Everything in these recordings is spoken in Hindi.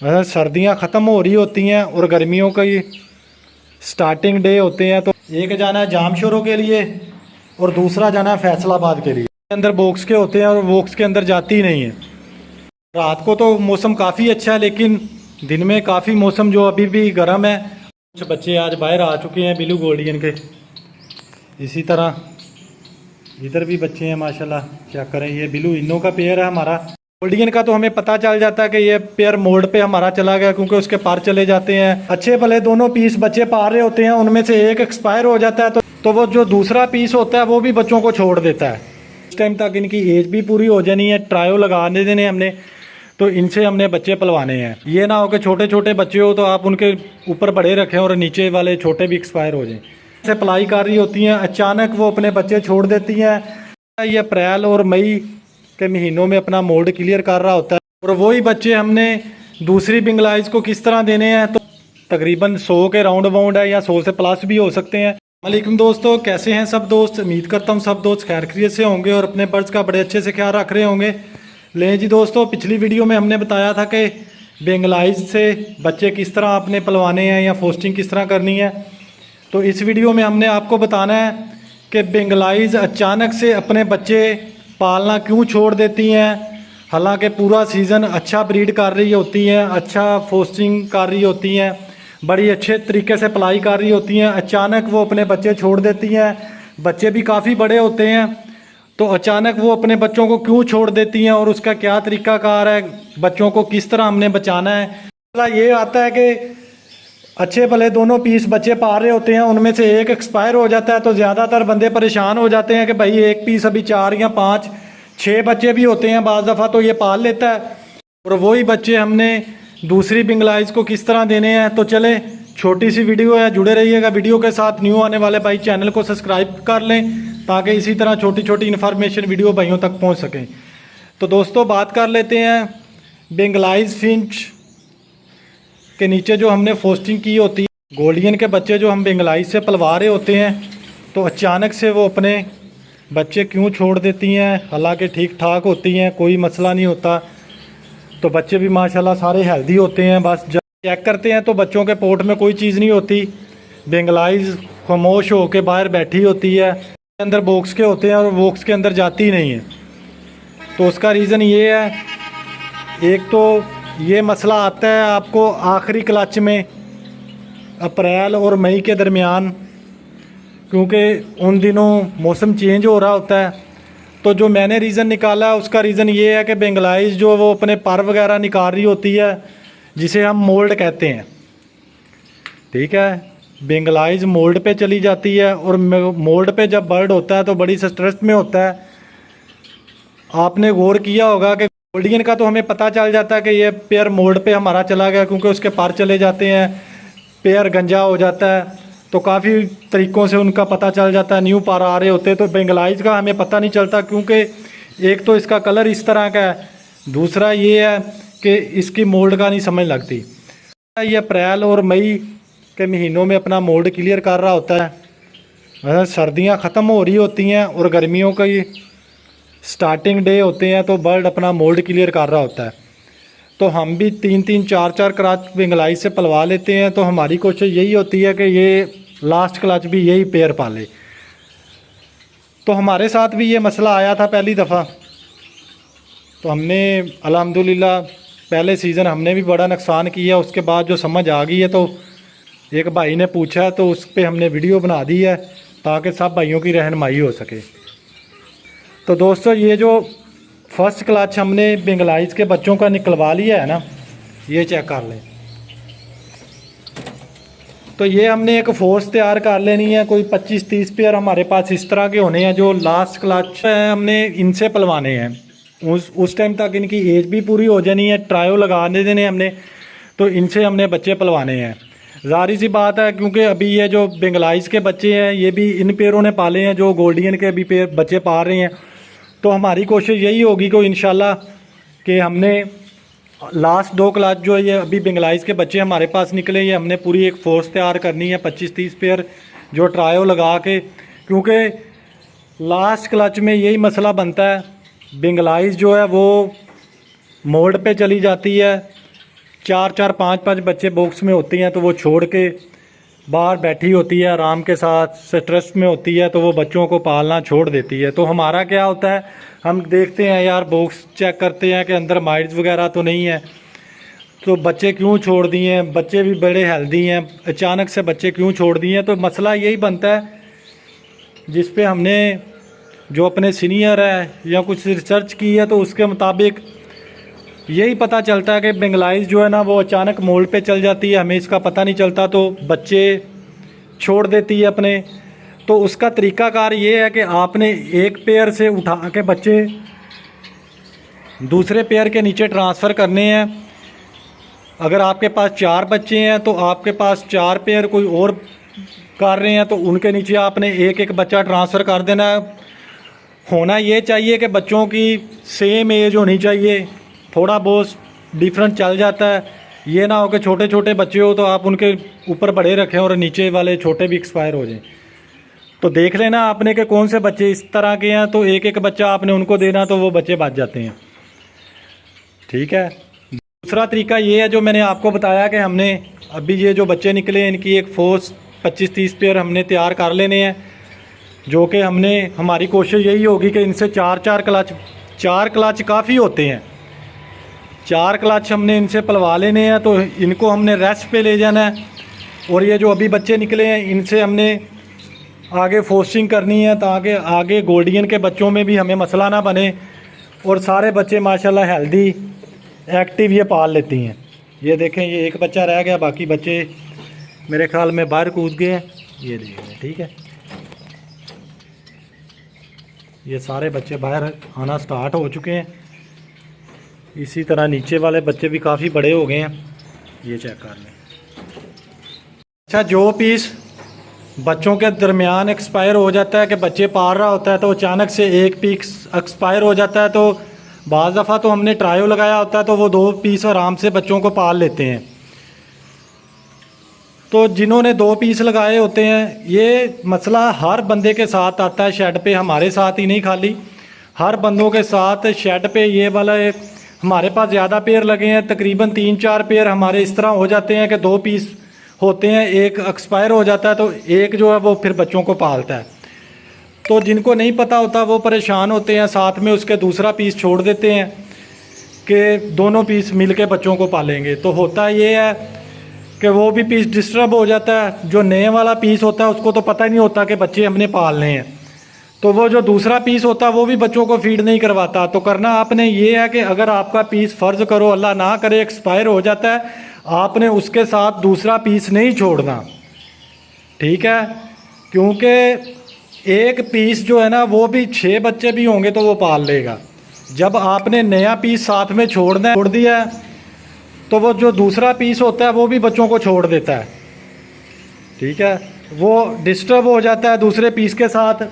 सर्दियां ख़त्म हो रही होती हैं और गर्मियों का स्टार्टिंग डे होते हैं, तो एक जाना है जामशोरों के लिए और दूसरा जाना है फैसलाबाद के लिए। अंदर बॉक्स के होते हैं और बॉक्स के अंदर जाती ही नहीं है। रात को तो मौसम काफ़ी अच्छा है, लेकिन दिन में काफ़ी मौसम जो अभी भी गर्म है। कुछ बच्चे आज बाहर आ चुके हैं बिलू गोल्डियन के। इसी तरह इधर भी बच्चे हैं माशाल्लाह। क्या करें, ये बिलू इन्नो का पेयर है हमारा। गोल्डियन का तो हमें पता चल जाता है कि ये पेयर मोड़ पे हमारा चला गया, क्योंकि उसके पार चले जाते हैं। अच्छे भले दोनों पीस बच्चे पार रहे होते हैं, उनमें से एक एक्सपायर हो जाता है, तो वो जो दूसरा पीस होता है वो भी बच्चों को छोड़ देता है। इस टाइम तक इनकी एज भी पूरी हो जानी है, ट्रायो लगाने देने हमने, तो इनसे हमने बच्चे पलवाने हैं। ये ना हो कि छोटे छोटे बच्चे हो तो आप उनके ऊपर बड़े रखें और नीचे वाले छोटे भी एक्सपायर हो जाएं। से पलाई कर रही होती हैं, अचानक वो अपने बच्चे छोड़ देती हैं। ये अप्रैल और मई के महीनों में अपना मोल्ड क्लियर कर रहा होता है, और वही बच्चे हमने दूसरी बिंगलाइज को किस तरह देने हैं, तो तकरीबन 100 के राउंड अबाउंड है, या 100 से प्लस भी हो सकते हैं। वालेकुम दोस्तों, कैसे हैं सब दोस्त? उम्मीद करता हूँ सब दोस्त खैर खैरियत से होंगे और अपने बर्ड्स का बड़े अच्छे से ख्याल रख रहे होंगे। लें जी दोस्तों, पिछली वीडियो में हमने बताया था कि बेंगलाइज से बच्चे किस तरह आपने पलवाने हैं या फोस्टिंग किस तरह करनी है। तो इस वीडियो में हमने आपको बताना है कि बेंगलाइज अचानक से अपने बच्चे पालना क्यों छोड़ देती हैं। हालांकि पूरा सीज़न अच्छा ब्रीड कर रही होती हैं, अच्छा फोस्टिंग कर रही होती हैं, बड़ी अच्छे तरीके से पलाई कर रही होती हैं, अचानक वो अपने बच्चे छोड़ देती हैं। बच्चे भी काफ़ी बड़े होते हैं, तो अचानक वो अपने बच्चों को क्यों छोड़ देती हैं और उसका क्या तरीकाकार है, बच्चों को किस तरह हमने बचाना है। मसला ये आता है कि अच्छे भले दोनों पीस बच्चे पाल रहे होते हैं, उनमें से एक एक्सपायर हो जाता है, तो ज़्यादातर बंदे परेशान हो जाते हैं कि भाई एक पीस अभी 4 या 5 6 बच्चे भी होते हैं बाज़ दफ़ा, तो ये पाल लेता है, और वही बच्चे हमने दूसरी बिंगलाइज को किस तरह देने हैं। तो चले, छोटी सी वीडियो है, जुड़े रहिएगा वीडियो के साथ। न्यू आने वाले भाई चैनल को सब्सक्राइब कर लें, ताकि इसी तरह छोटी छोटी इन्फॉर्मेशन वीडियो भाइयों तक पहुंच सकें। तो दोस्तों बात कर लेते हैं बेंगलाइज फिंच के नीचे जो हमने फोस्टिंग की होती है। गोल्डियन के बच्चे जो हम बेंगलाइज से पलवा रहे होते हैं, तो अचानक से वो अपने बच्चे क्यों छोड़ देती हैं। हालांकि ठीक ठाक होती हैं, कोई मसला नहीं होता, तो बच्चे भी माशाल्लाह सारे हेल्दी होते हैं। बस जब चेक करते हैं तो बच्चों के पोर्ट में कोई चीज़ नहीं होती, बेंगलाइज खामोश होकर बाहर बैठी होती है। अंदर बॉक्स के होते हैं और बॉक्स के अंदर जाती ही नहीं है। तो उसका रीज़न ये है, एक तो ये मसला आता है आपको आखिरी क्लच में, अप्रैल और मई के दरमियान, क्योंकि उन दिनों मौसम चेंज हो रहा होता है। तो जो मैंने रीज़न निकाला उसका रीज़न ये है कि बेंगलाइज जो वो अपने पर वगैरह निकाल रही होती है, जिसे हम मोल्ड कहते हैं, ठीक है। बेंगलाइज मोल्ड पे चली जाती है, और मोल्ड पे जब बर्ड होता है तो बड़ी स्ट्रेस में होता है। आपने गौर किया होगा कि गोल्डियन का तो हमें पता चल जाता है कि ये पेयर मोल्ड पे हमारा चला गया, क्योंकि उसके पर चले जाते हैं, पेयर गंजा हो जाता है, तो काफ़ी तरीक़ों से उनका पता चल जाता है। न्यू पार आ रहे होते हैं, तो बेंगलाइज का हमें पता नहीं चलता, क्योंकि एक तो इसका कलर इस तरह का है, दूसरा ये है कि इसकी मोल्ड का नहीं समझ लगती। ये अप्रैल और मई के महीनों में अपना मोल्ड क्लियर कर रहा होता है। सर्दियाँ ख़त्म हो रही होती हैं और गर्मियों का स्टार्टिंग डे होते हैं, तो बर्ड अपना मोल्ड क्लियर कर रहा होता है। तो हम भी 3-3 4-4 क्लच बेंगलाइज से पलवा लेते हैं। तो हमारी कोशिश यही होती है कि ये लास्ट क्लच भी यही पेयर पाले। तो हमारे साथ भी ये मसला आया था पहली दफ़ा, तो हमने अल्हम्दुलिल्लाह पहले सीज़न हमने भी बड़ा नुकसान किया। उसके बाद जो समझ आ गई है, तो एक भाई ने पूछा तो उस पर हमने वीडियो बना दी है, ताकि सब भाइयों की रहनुमाई हो सके। तो दोस्तों ये जो फर्स्ट क्लच हमने बेंगलाइज के बच्चों का निकलवा लिया है ना, ये चेक कर लें। तो ये हमने एक फोर्स तैयार कर लेनी है, कोई 25-30 पेयर हमारे पास इस तरह के होने हैं। जो लास्ट क्लच है हमने इनसे पलवाने हैं, उस टाइम तक इनकी एज भी पूरी हो जानी है, ट्रायो लगाने देने हमने, तो इनसे हमने बच्चे पलवाने हैं। ज़ाहिर सी बात है, क्योंकि अभी ये जो बेंगलाइज के बच्चे हैं ये भी इन पेयरों ने पाले हैं, जो गोल्डियन के भी पेयर बच्चे पाल रहे हैं। तो हमारी कोशिश यही होगी कि इंशाल्लाह कि हमने लास्ट 2 क्लच जो ये अभी बेंगलाइज के बच्चे हमारे पास निकले, ये हमने पूरी एक फोर्स तैयार करनी है 25-30 पेयर जो ट्रायो लगा के, क्योंकि लास्ट क्लच में यही मसला बनता है, बेंगलाइज जो है वो मोल्ड पे चली जाती है, चार चार पाँच पाँच बच्चे बॉक्स में होती हैं तो वो छोड़ के बाहर बैठी होती है आराम के साथ, स्ट्रेस में होती है तो वो बच्चों को पालना छोड़ देती है। तो हमारा क्या होता है, हम देखते हैं यार बॉक्स चेक करते हैं कि अंदर माइट्स वगैरह तो नहीं है, तो बच्चे क्यों छोड़ दिए हैं, बच्चे भी बड़े हेल्दी हैं, अचानक से बच्चे क्यों छोड़ दिए हैं। तो मसला यही बनता है जिस पे हमने जो अपने सीनियर है या कुछ रिसर्च की है तो उसके मुताबिक यही पता चलता है कि बेंगलाइज जो है ना वो अचानक मोल्ड पे चल जाती है, हमें इसका पता नहीं चलता, तो बच्चे छोड़ देती है अपने। तो उसका तरीकाकार ये है कि आपने एक पेयर से उठा के बच्चे दूसरे पेयर के नीचे ट्रांसफ़र करने हैं। अगर आपके पास 4 बच्चे हैं तो आपके पास 4 पेयर कोई और कर रहे हैं तो उनके नीचे आपने एक एक बच्चा ट्रांसफ़र कर देना है। होना ये चाहिए कि बच्चों की सेम एज होनी चाहिए, थोड़ा बहुत डिफरेंट चल जाता है, ये ना हो कि छोटे छोटे बच्चे हो तो आप उनके ऊपर बड़े रखें और नीचे वाले छोटे भी एक्सपायर हो जाएं। तो देख लेना आपने कि कौन से बच्चे इस तरह के हैं, तो एक एक बच्चा आपने उनको देना तो वो बच्चे बच जाते हैं। ठीक है। दूसरा तरीका ये है जो मैंने आपको बताया कि हमने अभी ये जो बच्चे निकले इनकी एक फोर्स 25-30 पेयर हमने तैयार कर लेने हैं, जो कि हमारी कोशिश यही होगी कि इनसे 4 क्लच काफ़ी होते हैं, 4 क्लच हमने इनसे पलवा लेने हैं। तो इनको हमने रेस्ट पे ले जाना है और ये जो अभी बच्चे निकले हैं इनसे हमने आगे फोर्सिंग करनी है ताकि आगे गोल्डियन के बच्चों में भी हमें मसला ना बने और सारे बच्चे माशाल्लाह हेल्दी एक्टिव ये पाल लेती हैं। ये देखें, ये एक बच्चा रह गया, बाकी बच्चे मेरे ख्याल में बाहर कूद गए हैं, ये देखें। ठीक है, ये सारे बच्चे बाहर आना स्टार्ट हो चुके हैं। इसी तरह नीचे वाले बच्चे भी काफ़ी बड़े हो गए हैं, ये चेक कर लें। अच्छा, जो पीस बच्चों के दरमियान एक्सपायर हो जाता है कि बच्चे पाल रहा होता है तो अचानक से एक पीस एक्सपायर हो जाता है, तो बाज़ दफ़ा तो हमने ट्रायो लगाया होता है तो वो 2 पीस आराम से बच्चों को पाल लेते हैं। तो जिन्होंने 2 पीस लगाए होते हैं, ये मसला हर बंदे के साथ आता है शेड पे, हमारे साथ ही नहीं, खाली हर बंदों के साथ शेड पे ये वाला हमारे पास ज़्यादा पेयर लगे हैं, तकरीबन 3-4 पेयर हमारे इस तरह हो जाते हैं कि 2 पीस होते हैं, एक एक्सपायर हो जाता है तो एक जो है वो फिर बच्चों को पालता है। तो जिनको नहीं पता होता वो परेशान होते हैं, साथ में उसके दूसरा पीस छोड़ देते हैं कि दोनों पीस मिल के बच्चों को पालेंगे। तो होता ये है कि वो भी पीस डिस्टर्ब हो जाता है, जो नए वाला पीस होता है उसको तो पता ही नहीं होता कि बच्चे हमने पालने हैं, तो वो जो दूसरा पीस होता है वो भी बच्चों को फीड नहीं करवाता। तो करना आपने ये है कि अगर आपका पीस फ़र्ज़ करो अल्लाह ना करे एक्सपायर हो जाता है, आपने उसके साथ दूसरा पीस नहीं छोड़ना। ठीक है, क्योंकि एक पीस जो है ना वो भी 6 बच्चे भी होंगे तो वो पाल लेगा। जब आपने नया पीस साथ में छोड़ दिया है तो वो जो दूसरा पीस होता है वो भी बच्चों को छोड़ देता है। ठीक है, वो डिस्टर्ब हो जाता है दूसरे पीस के साथ।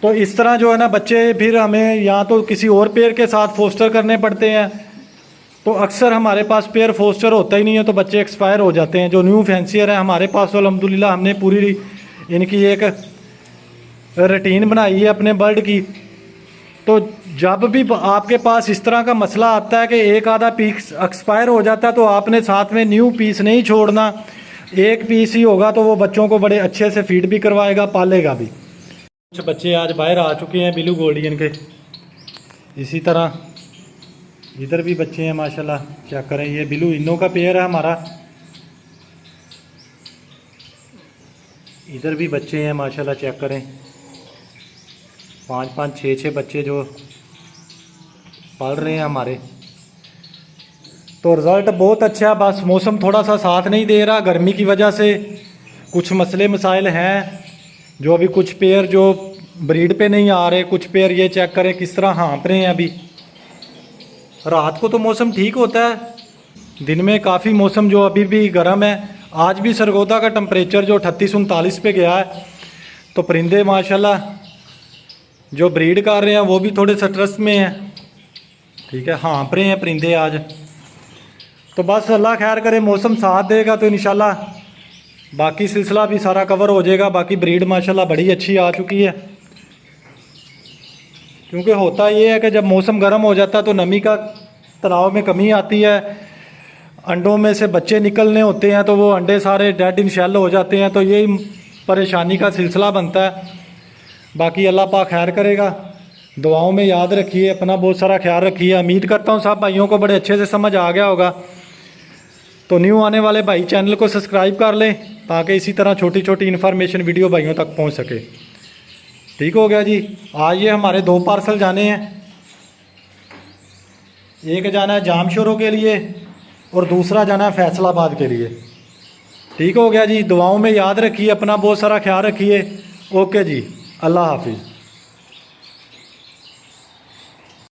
तो इस तरह जो है ना बच्चे फिर हमें या तो किसी और पेयर के साथ फोस्टर करने पड़ते हैं, तो अक्सर हमारे पास पेयर फोस्टर होता ही नहीं है तो बच्चे एक्सपायर हो जाते हैं। जो न्यू फैंसियर है हमारे पास, अल्हम्दुलिल्लाह हमने पूरी इनकी एक रूटीन बनाई है अपने बर्ड की। तो जब भी आपके पास इस तरह का मसला आता है कि एक आधा पीस एक्सपायर हो जाता है तो आपने साथ में न्यू पीस नहीं छोड़ना, एक पीस ही होगा तो वो बच्चों को बड़े अच्छे से फीड भी करवाएगा, पालेगा भी। कुछ बच्चे आज बाहर आ चुके हैं ब्लू गोल्डियन के, इसी तरह इधर भी बच्चे हैं माशाल्लाह, चेक करें। ये ब्लू इनो का पेयर है हमारा, इधर भी बच्चे हैं माशाल्लाह, चेक करें। 5-5, 6-6 बच्चे जो पल रहे हैं हमारे। तो रिज़ल्ट बहुत अच्छा है, बस मौसम थोड़ा सा साथ नहीं दे रहा, गर्मी की वजह से कुछ मसले मसाइल हैं। जो अभी कुछ पेयर जो ब्रीड पे नहीं आ रहे, कुछ पेयर ये चेक करें किस तरह हाँप रहे हैं। अभी रात को तो मौसम ठीक होता है, दिन में काफ़ी मौसम जो अभी भी गर्म है। आज भी सरगोदा का टेम्परेचर जो 38-39 पे गया है। तो परिंदे माशाल्लाह जो ब्रीड कर रहे हैं वो भी थोड़े स्ट्रेस में हैं। ठीक है, हाँप रहे हैं परिंदे आज। तो बस अल्लाह खैर करे, मौसम साथ देगा तो इंशाल्लाह बाकी सिलसिला भी सारा कवर हो जाएगा। बाकी ब्रीड माशाल्लाह बड़ी अच्छी आ चुकी है, क्योंकि होता ये है कि जब मौसम गर्म हो जाता है तो नमी का तलाव में कमी आती है। अंडों में से बच्चे निकलने होते हैं तो वो अंडे सारे डेड इन शेल हो जाते हैं, तो यही परेशानी का सिलसिला बनता है। बाकी अल्लाह पाक खैर करेगा। दुआओं में याद रखिए, अपना बहुत सारा ख्याल रखिए। उम्मीद करता हूँ सब भाइयों को बड़े अच्छे से समझ आ गया होगा। तो न्यू आने वाले भाई चैनल को सब्सक्राइब कर लें ताकि इसी तरह छोटी छोटी इन्फॉर्मेशन वीडियो भाइयों तक पहुंच सके। ठीक हो गया जी। आज ये हमारे 2 पार्सल जाने हैं। एक जाना है जामशोरों के लिए और दूसरा जाना है फैसलाबाद के लिए। ठीक हो गया जी। दुआओं में याद रखिए, अपना बहुत सारा ख्याल रखिए। ओके जी, अल्लाह हाफिज़।